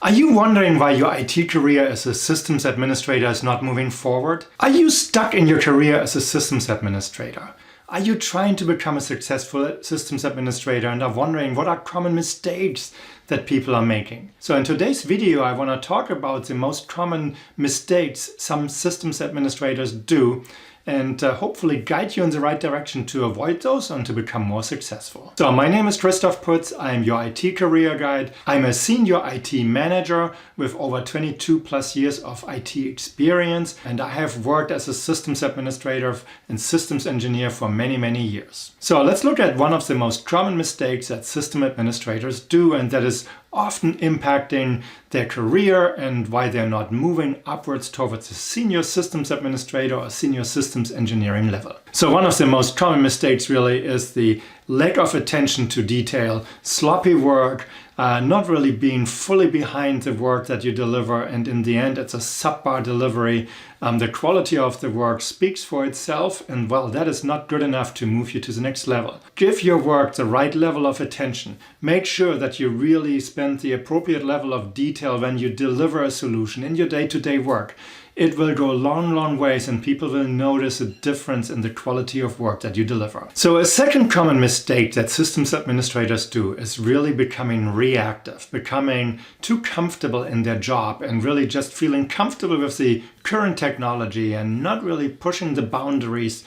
Are you wondering why your IT career as a systems administrator is not moving forward? Are you stuck in your career as a systems administrator? Are you trying to become a successful systems administrator and are wondering what are common mistakes that people are making? So in today's video, I want to talk about the most common mistakes some systems administrators do and hopefully guide you in the right direction to avoid those and to become more successful. So my name is Christoph Putz. I'm your IT career guide. I'm a senior IT manager with over 22 plus years of IT experience, and I have worked as a systems administrator and systems engineer for many years. So let's look at one of the most common mistakes that system administrators do, and that is often impacting their career and why they're not moving upwards towards a senior systems administrator or senior systems engineering level. So one of the most common mistakes really is the lack of attention to detail, sloppy work, not really being fully behind the work that you deliver, and in the end it's a subpar delivery. The quality of the work speaks for itself, and well, that is not good enough to move you to the next level. Give your work the right level of attention. Make sure that you really spend the appropriate level of detail when you deliver a solution in your day-to-day work. It will go long ways and people will notice a difference in the quality of work that you deliver. So a second common mistake that systems administrators do is really becoming reactive, becoming too comfortable in their job and really just feeling comfortable with the current technology and not really pushing the boundaries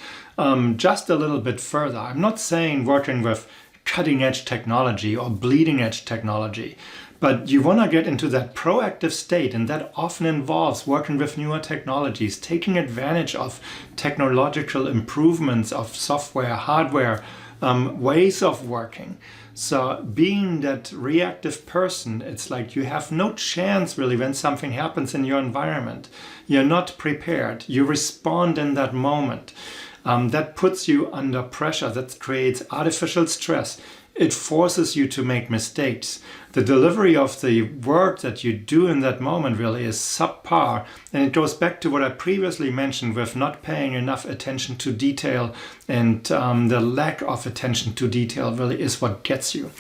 just a little bit further. I'm not saying working with cutting edge technology or bleeding edge technology, but you want to get into that proactive state, and that often involves working with newer technologies, taking advantage of technological improvements of software, hardware, ways of working. So being that reactive person, it's like you have no chance really when something happens in your environment. You're not prepared. You respond in that moment. That puts you under pressure. That creates artificial stress. It forces you to make mistakes. The delivery of the work that you do in that moment really is subpar. And it goes back to what I previously mentioned with not paying enough attention to detail, and the lack of attention to detail really is what gets you.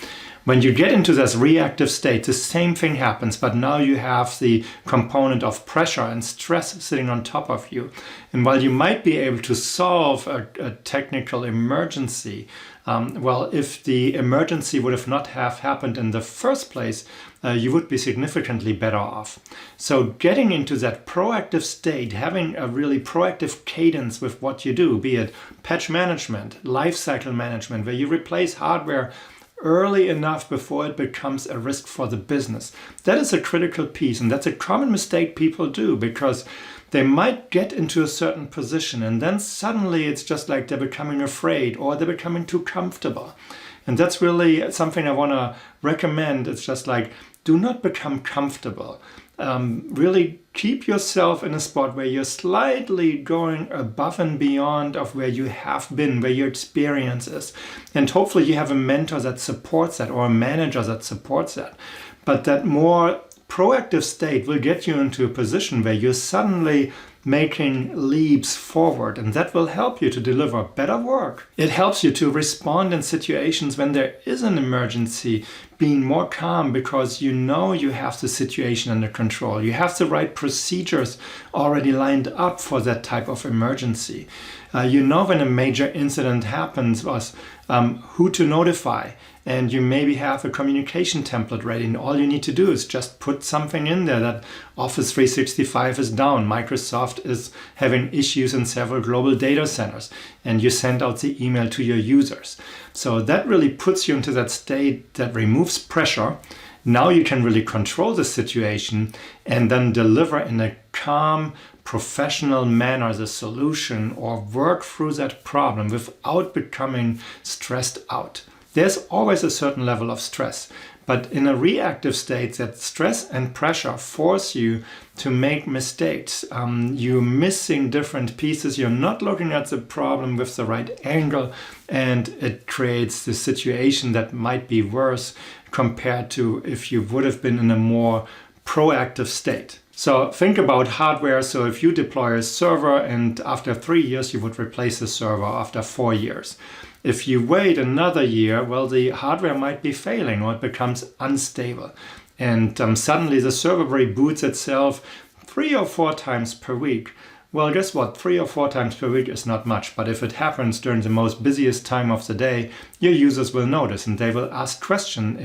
When you get into this reactive state, the same thing happens, but now you have the component of pressure and stress sitting on top of you. And while you might be able to solve a technical emergency, if the emergency would have not have happened in the first place, you would be significantly better off. So getting into that proactive state, having a really proactive cadence with what you do, be it patch management, lifecycle management, where you replace hardware early enough before it becomes a risk for the business. That is a critical piece, and that's a common mistake people do, because they might get into a certain position and then suddenly it's just like they're becoming afraid or they're becoming too comfortable. And that's really something I want to recommend. It's just like, do not become comfortable. Really keep yourself in a spot where you're slightly going above and beyond of where you have been, where your experience is. And hopefully you have a mentor that supports that or a manager that supports that. But that more proactive state will get you into a position where you're suddenly making leaps forward, and that will help you to deliver better work. It helps you to respond in situations when there is an emergency, being more calm because you know you have the situation under control. You have the right procedures already lined up for that type of emergency. You know when a major incident happens who to notify, and you maybe have a communication template ready, and all you need to do is just put something in there that Office 365 is down, Microsoft is having issues in several global data centers, and you send out the email to your users. So that really puts you into that state that removes pressure. Now you can really control the situation and then deliver in a calm, professional manner the solution or work through that problem without becoming stressed out. There's always a certain level of stress, but in a reactive state, that stress and pressure force you to make mistakes. You're missing different pieces. You're not looking at the problem with the right angle, and it creates the situation that might be worse compared to if you would have been in a more proactive state. So think about hardware. So if you deploy a server and after 3 years, you would replace the server after 4 years. If you wait another year, well, the hardware might be failing or it becomes unstable. and suddenly the server reboots itself 3 or 4 times per week. Well, guess what? 3 or 4 times per week is not much, but if it happens during the most busiest time of the day, your users will notice and they will ask questions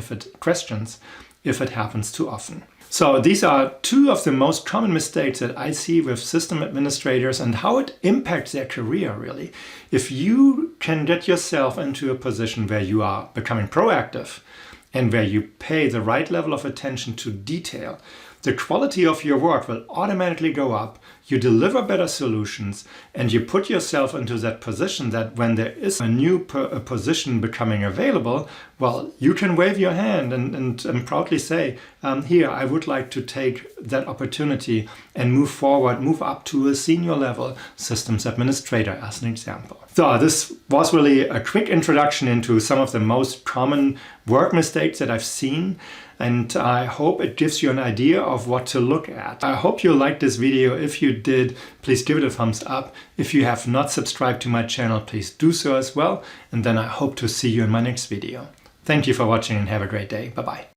if it happens too often. So these are 2 of the most common mistakes that I see with system administrators and how it impacts their career, really. If you can get yourself into a position where you are becoming proactive and where you pay the right level of attention to detail, the quality of your work will automatically go up, you deliver better solutions, and you put yourself into that position that when there is a new position becoming available, well, you can wave your hand and proudly say, here, I would like to take that opportunity and move forward, move up to a senior level systems administrator as an example. So this was really a quick introduction into some of the most common work mistakes that I've seen. And I hope it gives you an idea of what to look at. I hope you liked this video. If you did, please give it a thumbs up. If you have not subscribed to my channel, please do so as well. And then I hope to see you in my next video. Thank you for watching and have a great day. Bye-bye.